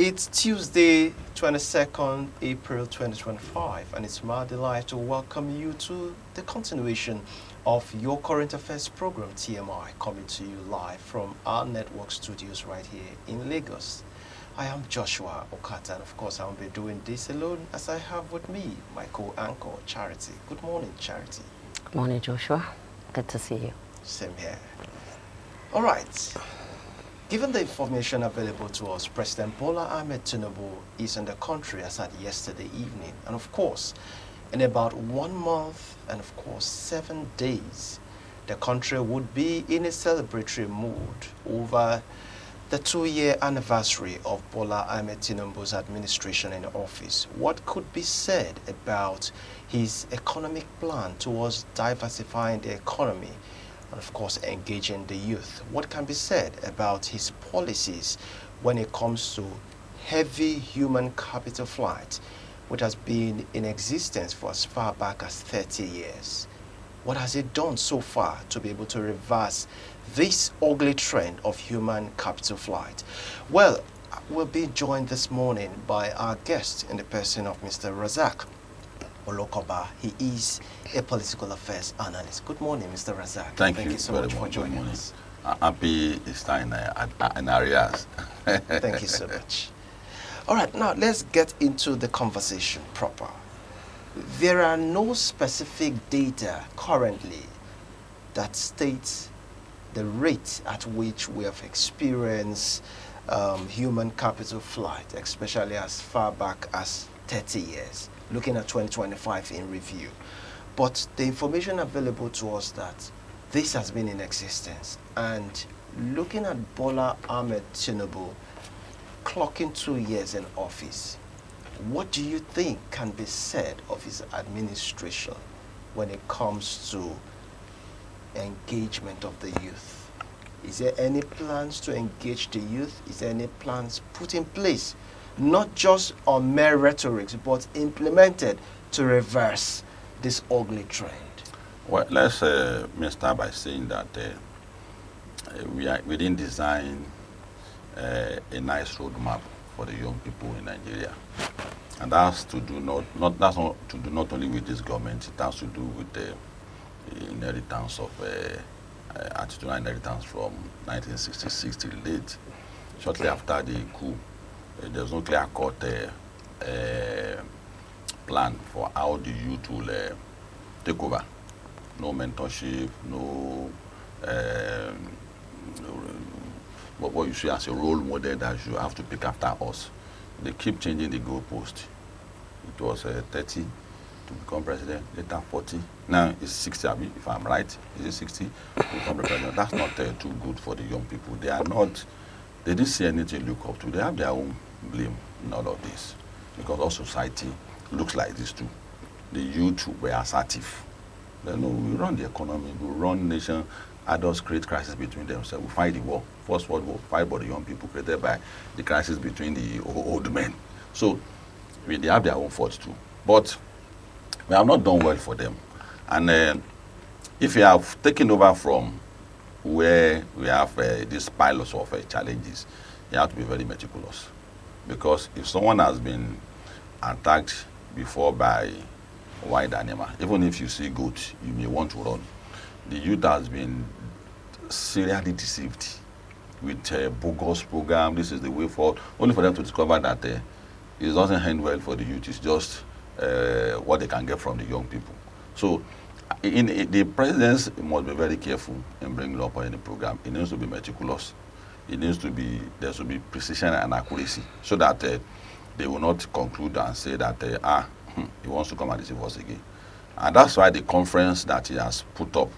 It's Tuesday, 22nd April 2025, and it's my delight to welcome you to the continuation of your current affairs program, TMI, coming to you live from our network studios right here in Lagos. I am Joshua Okata, and of course, I won't be doing this alone as I have with me my co-anchor, Charity. Good morning, Charity. Good morning, Joshua. Good to see you. Same here. All right. Given the information available to us, President Bola Ahmed Tinubu is in the country as at yesterday evening. And of course, in about 1 month and of course 7 days, the country would be in a celebratory mood over the 2-year anniversary of Bola Ahmed Tinubu's administration in office. What could be said about his economic plan towards diversifying the economy and of course engaging the youth? What can be said about his policies when it comes to heavy human capital flight, which has been in existence for as far back as 30 years? What has it done so far to be able to reverse this ugly trend of human capital flight? Well, we'll be joined this morning by our guest in the person of Mr. Razak Olokoba. He is a political affairs analyst. Good morning, Mr. Razak. Thank you so very much for joining morning. us. Happy Easter in areas. Thank you so much. All right, now let's get into the conversation proper. There are no specific data currently that states the rate at which we have experienced human capital flight, especially as far back as 30 years, looking at 2025 in review. But the information available to us that this has been in existence, and looking at Bola Ahmed Tinubu clocking 2 years in office, what do you think can be said of his administration when it comes to engagement of the youth? Is there any plans to engage the youth? Is there any plans put in place, not just on mere rhetoric, but implemented to reverse this ugly trend? Well, let's start by saying that we didn't design a nice roadmap for the young people in Nigeria, and that's to do not only with this government. It has to do with the inheritance of attitudinal inheritance from 1966 till late. Shortly after the coup, there's no clear-cut plan for how the youth will take over. No mentorship, no what you see as a role model that you have to pick after us. They keep changing the goalpost. It was 30 to become president, later 40. Now it's 60, if I'm right. Is it 60 to become the president? That's not too good for the young people. They didn't see anything to look up to. They have their own blame in all of this, because all society looks like this too. The youth were assertive. They know we run the economy, we run nation. Adults create crisis between themselves. We fight the war, First World War, fight by the young people, created by the crisis between the old men. So they have their own faults too. But we have not done well for them. And if you have taken over from where we have these piles of challenges, you have to be very meticulous. Because if someone has been attacked before by wild animal, even if you see goat, you may want to run. The youth has been serially deceived with a bogus program. This is the way forward, only for them to discover that it doesn't end well for the youth. It's just what they can get from the young people. So the president must be very careful in bringing up any program. It needs to be meticulous. There should be precision and accuracy, so that they will not conclude and say that he wants to come and deceive us again. And that's why the conference that he has put up,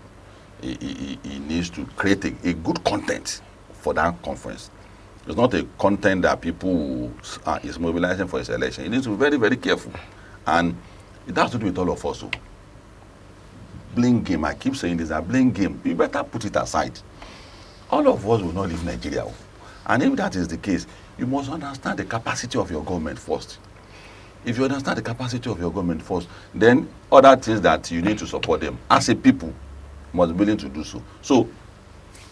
he needs to create a good content for that conference. It's not a content that people is mobilizing for his election. He needs to be very, very careful. And it has to do with all of us. So, blame game, I keep saying this, a blame game. You better put it aside. All of us will not leave Nigeria. And if that is the case, you must understand the capacity of your government first. If you understand the capacity of your government first, then other things that you need to support them as a people must be willing to do so. So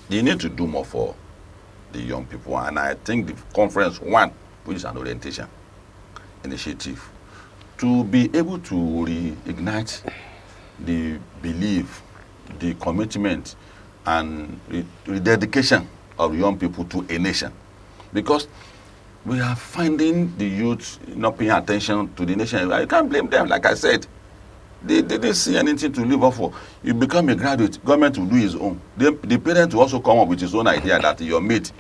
you need to do more for the young people. And I think the conference, one, which is an orientation initiative, to be able to reignite the belief, the commitment, and the dedication of young people to a nation. Because we are finding the youth not paying attention to the nation. You can't blame them, like I said. They didn't see anything to live up for. You become a graduate, government will do his own. The parent will also come up with his own idea that your mate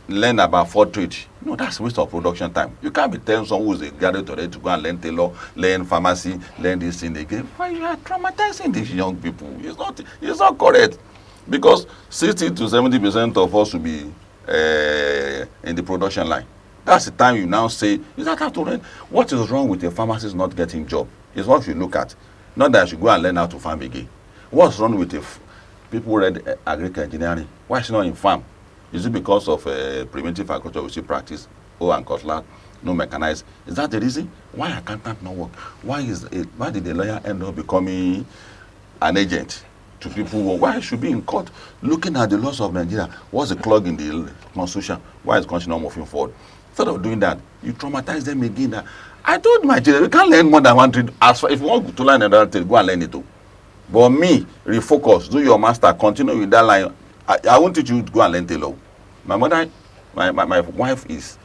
learn about 4 trade. No, that's waste of production time. You can't be telling someone who's a graduate already to go and learn tailor, learn pharmacy, learn this thing again. Why you are traumatizing these young people? It's not correct. Because 60 to 70% of us will be in the production line. That's the time you now say, is that how to learn? What is wrong with a pharmacist not getting job? Is what you look at. Not that you should go and learn how to farm again. What's wrong with if people read agricultural engineering? Why is it not in farm? Is it because of preventive agriculture we still practice? And cutlass, no mechanized. Is that the reason? Why accountant not work? Why did the lawyer end up becoming an agent to people? Why should be in court looking at the laws of Nigeria? What's the clog in the constitution? Why is the constitution not moving forward? Instead of doing that, you traumatize them again. That I told my children, you can't learn more than 1 trade. As far if you want to learn another trade, go and learn it too. But me, refocus, do your master, continue with that line. I won't teach you to go and learn tailor. My mother, my wife is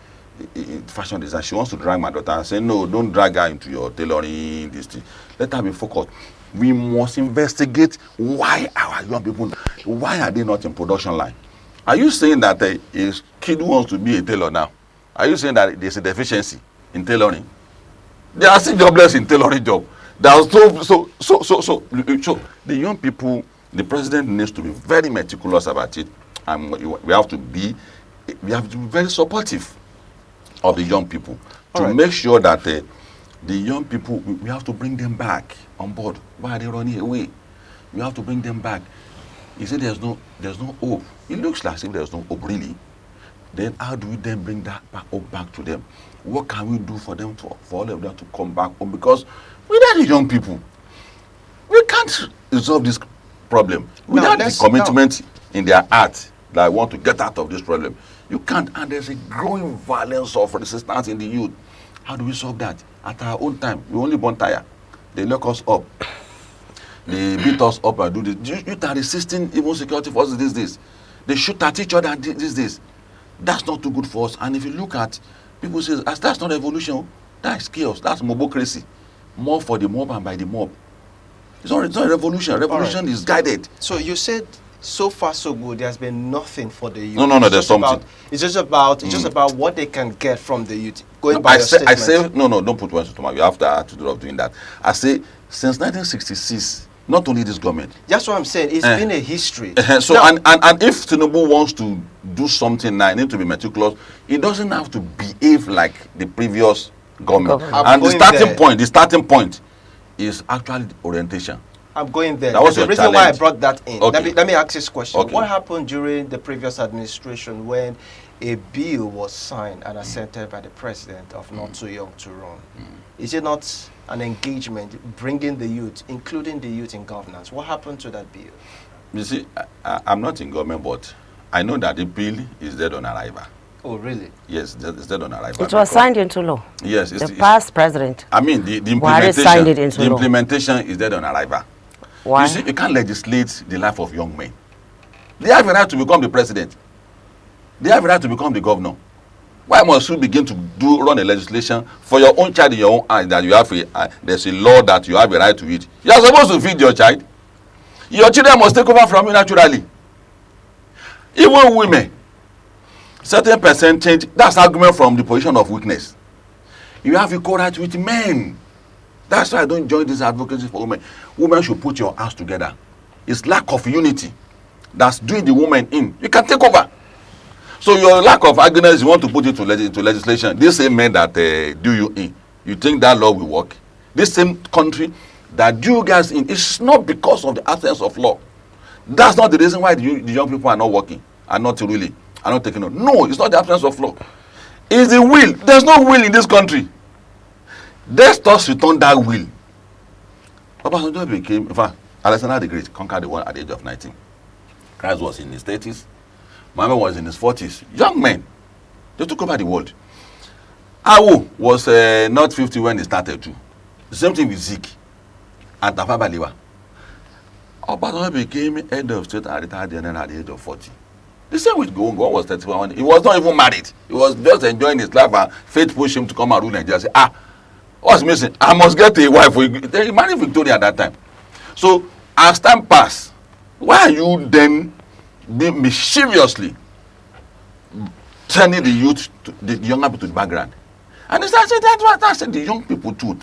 in fashion design. She wants to drag my daughter and say, no, don't drag her into your tailoring, this thing. Let her be focused. We must investigate why our young people, why are they not in production line? Are you saying that a kid who wants to be a tailor now, are you saying that there's a deficiency in tailoring? They are still jobless in tailoring job. So the young people, the president needs to be very meticulous about it, and we have to be very supportive of the young people to make sure that the young people, we have to bring them back on board. Why are they running away? We have to bring them back. You say there's no hope. It looks like if there's no hope really. Then how do we then bring that hope back to them? What can we do for them, for all of them to come back home? Because without the young people, we can't resolve this problem. Without the commitment in their heart that want to get out of this problem, you can't. And there's a growing violence of resistance in the youth. How do we solve that? At our own time, we only burn tire. They lock us up. They beat us up and do this. Youth are resisting even security forces these days. They shoot at each other these days. That's not too good for us. And if you look at people say, that's not evolution, that's chaos, that's mobocracy. More for the mob and by the mob. It's not a revolution. Revolution is guided. So you said so far so good. There's been nothing for the youth. No. There's something. It's just about what they can get from the youth. Going by your statement. I say no. Don't put words into my mouth. You have to do of doing that. I say since 1966. Not only this government. That's what I'm saying. It's been a history. So now, and if Tinubu wants to do something now, it needs to be meticulous. It doesn't have to behave like the previous government. And the starting point is actually orientation. I'm going there. That was the reason why I brought that in. Okay. Let me ask this question. Okay. What happened during the previous administration when a bill was signed and assented by the president of not too young to run? Is it not an engagement bringing the youth, including the youth in governance? What happened to that bill? You see, I'm not in government, but I know that the bill is dead on arrival. Oh, really? Yes, it's dead on arrival. It was signed into law. Yes. The past president. I mean, the Buhari signed it into law. implementation is dead on arrival. Why? You see, you can't legislate the life of young men. They have a right to become the president. They have a right to become the governor. Why must you begin to run a legislation for your own child in your own eyes that you have there's a law that you have a right to it? You are supposed to feed your child. Your children must take over from you naturally. Even women, certain percentage, that's argument from the position of weakness. You have equal right with men. That's why I don't join this advocacy for women. Women should put your house together. It's lack of unity that's doing the woman in. You can take over. So your lack of arguments, you want to put it into legislation. This same men that do you in, you think that law will work? This same country that do you guys in, it's not because of the absence of law. That's not the reason why the young people are not working, are not taking on. No, it's not the absence of law. It's the will. There's no will in this country. Let us return that will. Obasanjo became, in fact, Alexander the Great conquered the world at the age of 19. Christ was in his 30s. Muhammad was in his 40s. Young men. They took over the world. Awo was not 50 when he started too. The same thing with Zik and Tafa Balewa. Obasanjo became head of state and retired general at the age of 40. The same with Gowon. Gowon was 31. He was not even married. He was just enjoying his life, and fate pushed him to come and rule Nigeria. Say, what's missing? I must get a wife. He married Victoria at that time. So as time passed, why are you then being mischievously turning the youth, the younger people to the background? And that's what I said. The young people too,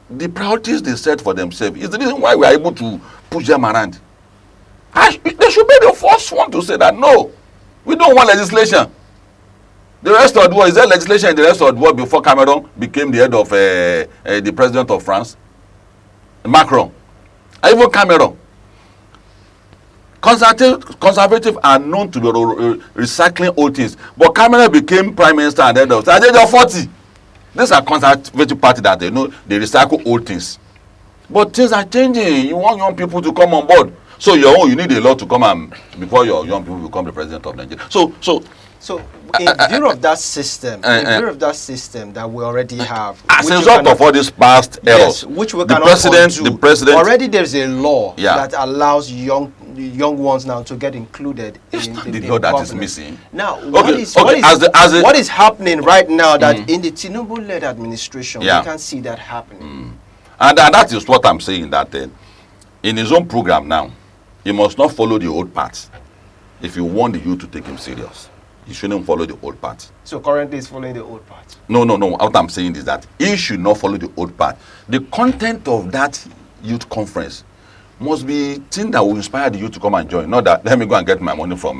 the priorities they set for themselves is the reason why we are able to push them around. They should be the first one to say that no, we don't want legislation. The rest of the world, is there legislation in the rest of the world before Cameron became the head of the president of France? Macron, even Cameron. Conservative are known to be recycling old things, but Cameron became prime minister and head of at the age of 40. These are conservative party that they know they recycle old things. But things are changing. You want young people to come on board. So you need a law to come and before your young people become the president of Nigeria. So in view of that system, that we already have, as a result of all these past errors, which we the cannot president already there's a law that allows young ones now to get included in the law that government. is missing. Now, what is happening right now that in the Tinubu-led administration, we can see that happening. And that is what I'm saying, that in his own program now, he must not follow the old path. If you want the youth to take him serious, he shouldn't follow the old path. So currently he's following the old path? No. What I'm saying is that he should not follow the old path. The content of that youth conference must be things that will inspire the youth to come and join. Not that, let me go and get my money from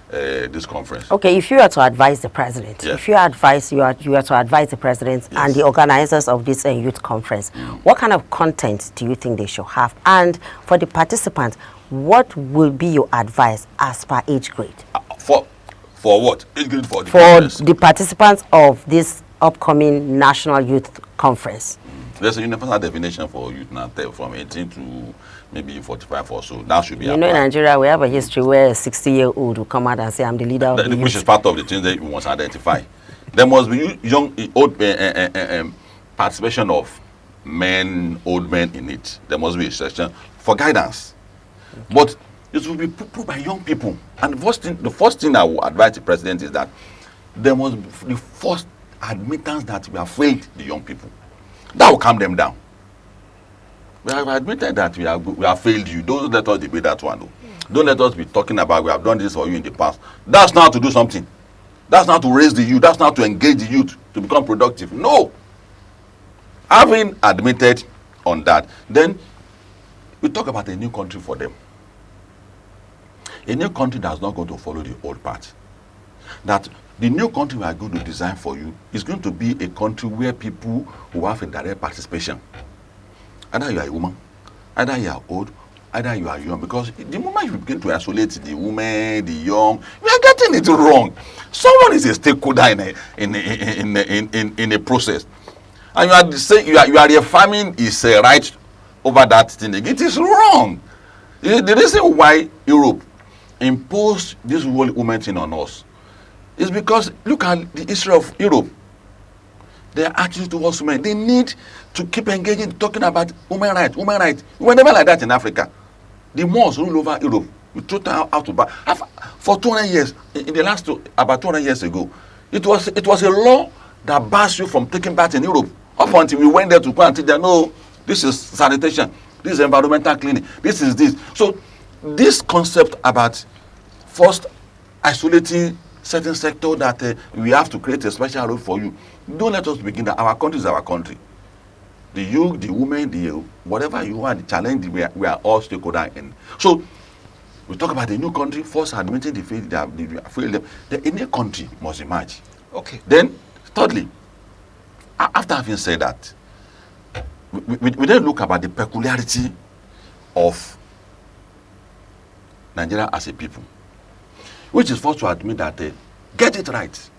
this conference. Okay, if you are to advise the president, if you are to advise the president and the organizers of this youth conference, what kind of content do you think they should have? And for the participants, what will be your advice as per age grade? For what? Age grade for the conference? The participants of this upcoming National Youth Conference. There's a universal definition for youth now, from 18 to maybe 45 or so. That should be in Nigeria, we have a history where a 60-year-old will come out and say, I'm the leader of the youth. Which is part of the things that we must identify. There must be old participation of old men in it. There must be a section for guidance. But it will be put by young people. And the first thing I will advise the president is that there must be the first admittance that we have failed the young people. That will calm them down. We have admitted that we have failed you. Don't let us debate that one. Don't let us be talking about we have done this for you in the past. That's not to do something. That's not to raise the youth. That's not to engage the youth to become productive. No. Having admitted on that, then we talk about a new country for them. A new country that's not going to follow the old path. That the new country we are going to design for you is going to be a country where people who have a direct participation. Either you are a woman, either you are old, either you are young. Because the moment you begin to isolate the women, the young, we are getting it wrong. Someone is a stakeholder in a process, and you are saying you are reaffirming his right over that thing. It is wrong. The reason why Europe imposed this whole woman thing on us is because look at the history of Europe. Their attitude towards women, they need to keep engaging, talking about women rights. We were never like that in Africa. The Moors rule over Europe. We threw them out to back. For 200 years, in the last about 200 years ago, it was a law that bars you from taking baths in Europe. Up until we went there to go and teach them, no, this is sanitation, this is environmental cleaning, this is this. So this concept about first isolating certain sector that we have to create a special role for you. Don't let us begin that. Our country is our country. The youth, the women, the whatever you are, the challenge, we are all stakeholders in. So we talk about the new country, first admitting the failed them. The new country must emerge. Okay. Then, thirdly, after having said that, we then look about the peculiarity of Nigeria as a people, which is first to admit that get it right.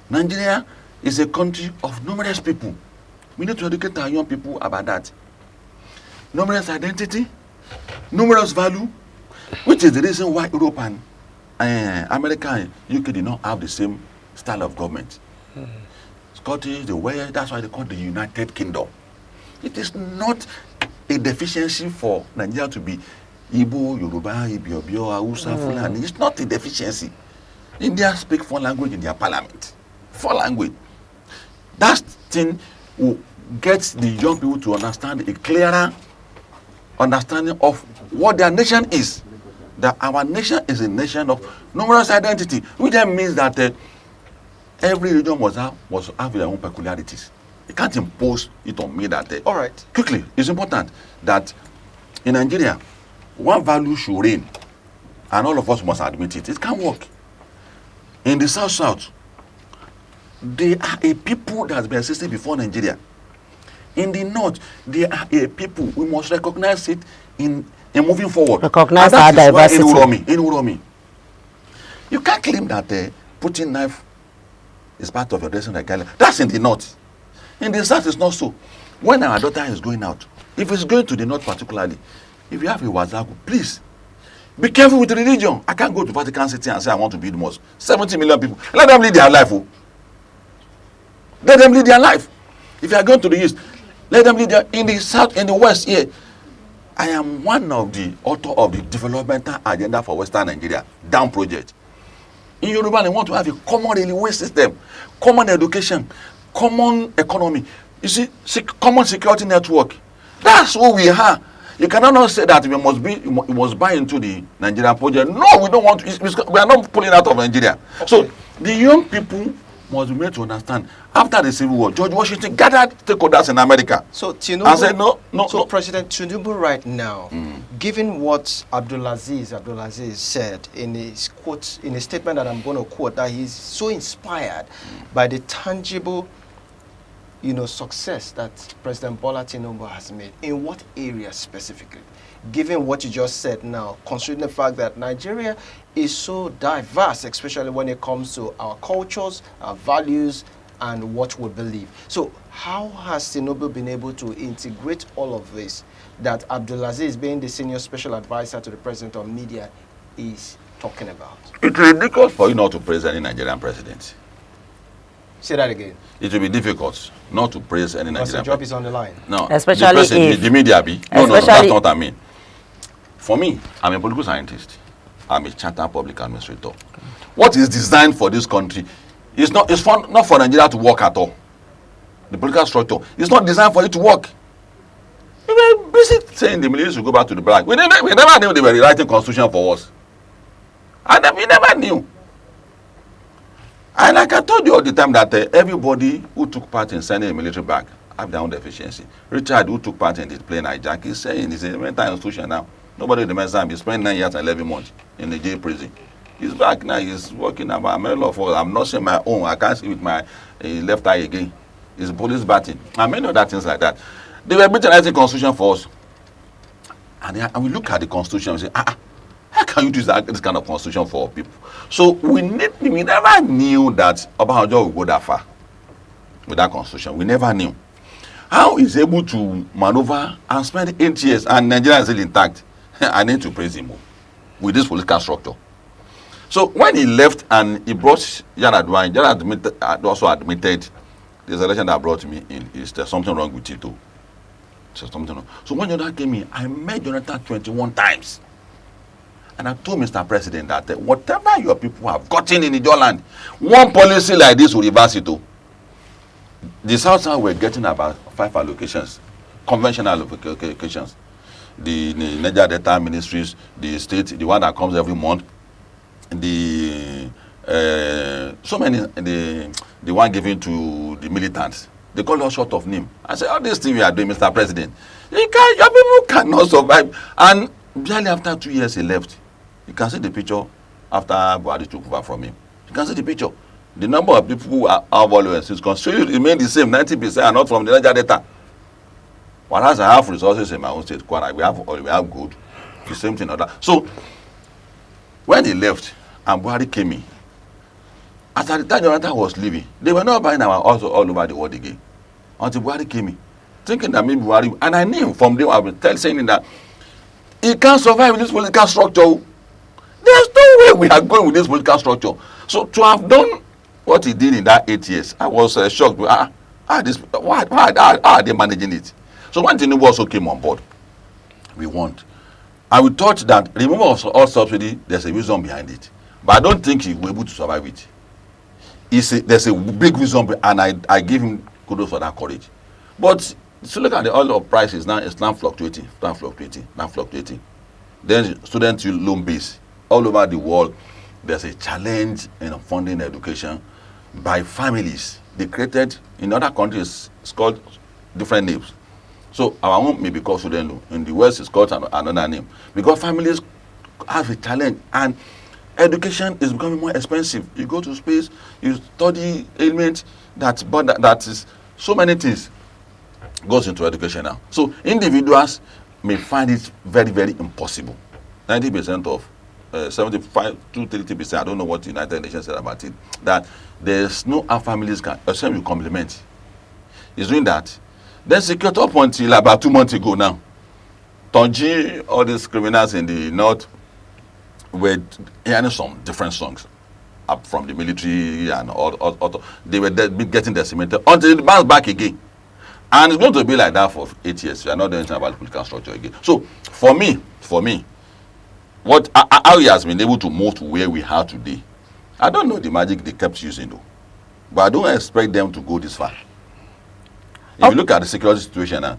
Nigeria is a country of numerous people. We need to educate our young people about that. Numerous identity, numerous value, which is the reason why Europe and America and UK did not have the same style of government. Scottish, the Wales, that's why they call it the United Kingdom. It is not a deficiency for Nigeria to be Igbo, Yoruba, Ibiobio, Hausa, Fulani. It's not a deficiency. India speak 4 languages in their parliament. 4 languages. That thing will get the young people to understand a clearer understanding of what their nation is. That our nation is a nation of numerous identity, which then means that every region must have their own peculiarities. You can't impose it on me that. All right. Quickly, it's important that in Nigeria, one value should reign, and all of us must admit it. It can't work. In the South, they are a people that has been existing before Nigeria. In the North, they are a people. We must recognize it in moving forward. Recognize our diversity. In Uromi. You can't claim that putting knife is part of your dressing regalia. That's in the North. In the South, it's not so. When our daughter is going out, if it's going to the North particularly, if you have a Wazagu, please be careful with religion. I can't go to Vatican City and say I want to build mosque. 70 million people. Let them live their life. Oh. Let them live their life. If you are going to the East, let them live there. In the South, in the West here, I am one of the author of the developmental agenda for Western Nigeria, DAM project. In Yoruba, they want to have a common railway system, common education, common economy. You see, common security network. That's what we are. You cannot not say that we must buy into the Nigerian project. No, we don't want to. We are not pulling out of Nigeria. Okay. So the young people must be made to understand. After the Civil War, George Washington gathered stakeholders in America. So Tinubu, and said no. President Tinubu right now, given what Abdulaziz said in his quote, in a statement that I'm going to quote, that he's so inspired by the tangible, success that President Bola Tinubu has made. In what area specifically? Given what you just said now, considering the fact that Nigeria is so diverse, especially when it comes to our cultures, our values, and what we believe. So how has Tinubu been able to integrate all of this that Abdulaziz, being the senior special advisor to the president of media, is talking about? It's ridiculous for you not to praise any Nigerian president. Say that again. It will be difficult not to praise any Nigerian president. Because the job is on the line. No, especially the media be. No, that's not what I mean. For me, I'm a political scientist. I'm a chartered public administrator. What is designed for this country is not for Nigeria to work at all. The political structure is not designed for it to work. We were busy saying the military should go back to the black. We never knew they were rewriting constitution for us. And we never knew. And like I told you all the time that everybody who took part in sending a military back have their own deficiency. Richard, who took part in the plane hijack, is saying he's a mental institution now. Nobody remembers him. He spent 9 years and 11 months in the jail prison. He's back now. He's working about a medal of honor. I'm not seeing my own. I can't see with my left eye again. It's police batting. And many other things like that. They were writing constitution for us. And we look at the constitution and say, how can you do this kind of constitution for people? So we never knew that Obasanjo would go that far with that constitution. We never knew. How he's able to maneuver and spend 8 years and Nigeria is still intact. I need to praise him with this political structure. So when he left and he brought Yaradua, Yarad also admitted this election that brought me in is there's something wrong with it too. There's something wrong. So when Jonathan came in, I met Jonathan 21 times. And I told Mr. President that whatever your people have gotten in the land, one policy like this will reverse it too. The South were getting about 5 allocations, conventional allocations. The Niger Delta Ministries, the state, the one that comes every month, the one given to the militants. They call us short of name. I said, all these things we are doing, Mr. President, your people cannot survive. And barely after 2 years he left. You can see the picture after Buhari took over from him. You can see the picture. The number of people who are our followers is constantly remain the same. 90% are not from the Niger Delta. Whereas I have resources in my own state, we have good, the same thing. So when he left and Buhari came in, as at the time Jonathan was leaving, they were not buying our oil all over the world again. Until Buhari came in, thinking that maybe Buhari, and I knew from there I've been saying that he can't survive with this political structure. There's no way we are going with this political structure. So to have done what he did in that 8 years, I was shocked. Why are they managing it? So when Tinubu also came on board, we want. And we thought that removal of all subsidy, there's a reason behind it. But I don't think he will be able to survive it. There's a big reason, and I give him kudos for that courage. But so look at the oil of prices now, it's now fluctuating. Then student loan base. All over the world, there's a challenge in funding education by families. They created, in other countries, it's called different names. So our own may be called student loan. In the West, it's called another name. Because families have a challenge, and education is becoming more expensive. You go to space, you study elements that is so many things goes into education now. So individuals may find it very, very impossible. 90% of 75 to 30%, I don't know what the United Nations said about it, that there's no how families can, except you complement. He's doing that. Then security up until about 2 months ago now. Tonji, all these criminals in the north, were hearing some different songs up from the military and all they were getting decimated until it bounced back again. And it's going to be like that for 8 years. We are not doing anything about the political structure again. So for me, how he has been able to move to where we are today, I don't know the magic they kept using though. But I don't expect them to go this far. If you look at the security situation now,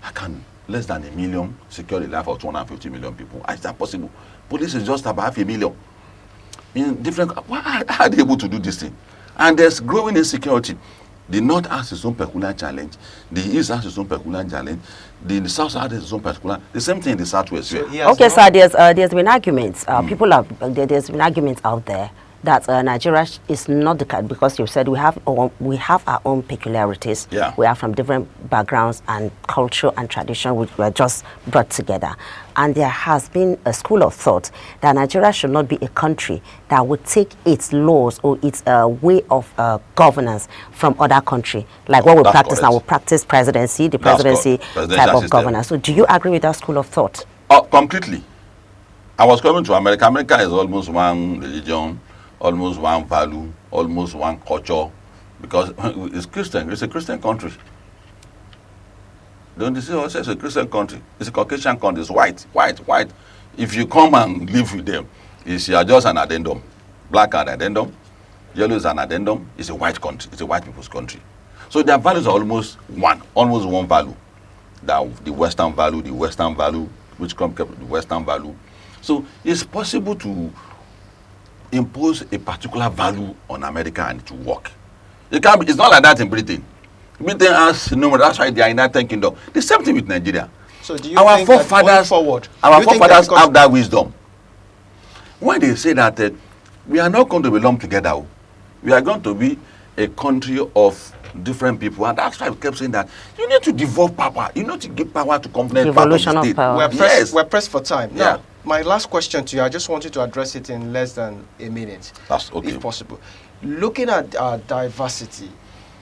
I can less than 1 million secure the life of 250 million people. How is that possible? Police is just about 500,000. In different, why are they able to do this thing? And there's growing insecurity. The North has its own peculiar challenge. The East has its own peculiar challenge. The South has its own particular. The same thing in the Southwest. So okay, so there's been arguments. There's been arguments out there that Nigeria is not the kind, because you said we have our own peculiarities. Yeah. We are from different backgrounds and culture and tradition, which were just brought together. And there has been a school of thought that Nigeria should not be a country that would take its laws or its way of governance from other country, like what we practice now. We practice presidency, the presidency type of governance. So do you agree with that school of thought? Oh, completely. I was coming to America. America is almost one religion, almost one value, almost one culture, because it's Christian. It's a Christian country. Don't you see also it's a Christian country? It's a Caucasian country. It's white. If you come and live with them, you are just an addendum. Black are an addendum, yellow is an addendum. It's a white country. It's a white people's country. So their values are almost one value. The Western value, which comes from the Western value. So it's possible to impose a particular value on America and it will work. It's not like that in Britain. Britain has no, that's why they are in that kingdom. The same thing with Nigeria. So do you our think forefathers, forward, our forefathers have that wisdom. When they say that we are not going to be lumped together, we are going to be a country of different people, and that's why we kept saying that you need to devolve power. You need to give power to component part of the state. Power. We're pressed for time. Yeah. Now, my last question to you, I just want you to address it in less than a minute, That's okay. if possible. Looking at our diversity,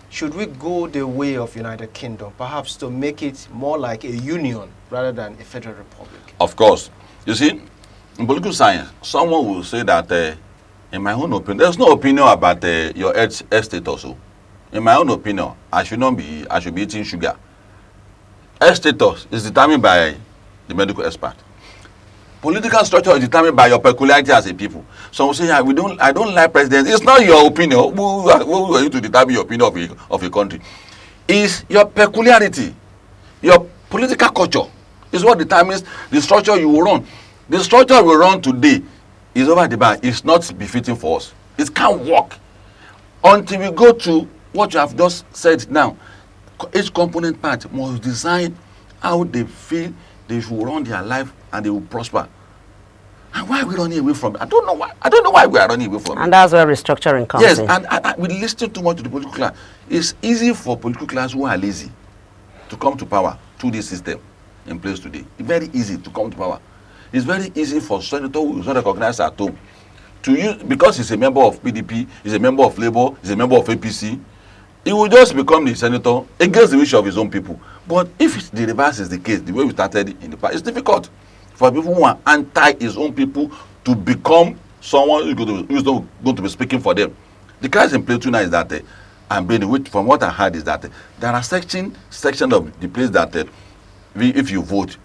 should we go the way of United Kingdom, perhaps to make it more like a union rather than a federal republic? Of course. You see, in political science, someone will say that, in my own opinion, there's no opinion about your health status. In my own opinion, I should be eating sugar. Health status is determined by the medical expert. Political structure is determined by your peculiarity as a people. Some say, I don't like presidents. It's not your opinion. Who are you to determine your opinion of a country? It's your peculiarity, your political culture is what determines the structure you will run. The structure we run today is over the bar. It's not befitting for us. It can't work until we go to what you have just said now. Each component part must design how they feel they should run their life and they will prosper. And why are we running away from it? I don't know why we are running away from it. And that's where restructuring comes in. Yes, and we listen too much to the political class. It's easy for political class who are lazy to come to power through this system in place today. It's very easy to come to power. It's very easy for senator who is not recognized at home to use, because he's a member of PDP, he's a member of Labour, he's a member of APC. He will just become the senator against the wish of his own people. But if the reverse is the case, the way we started in the past, it's difficult for people who are anti his own people to become someone who's going to be speaking for them. The crisis in Plateau now is that, and Benue, which from what I heard is that there are section of the place that if you vote,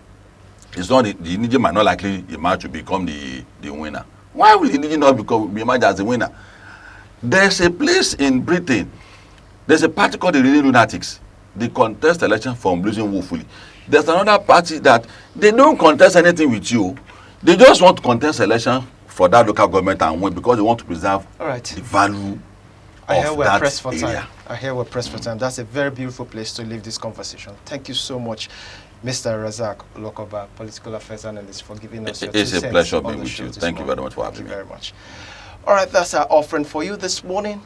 it's not the Indige might not likely emerge to become the winner. Why will Indige not be emerged as the winner? There's a place in Britain, there's a party called the Reading Lunatics. They contest election from losing woefully. There's another party that they don't contest anything with you. They just want to contest election for that local government and win because they want to preserve the value I hear of we're that pressed for area. time. I hear we're pressed for time. That's a very beautiful place to leave this conversation. Thank you so much, Mr. Razak Lokoba, Political Affairs Analyst, for giving us your 2 It's a cents pleasure on being the with show you. this Thank you morning. very much for having Thank me. you very much. All right, that's our offering for you this morning.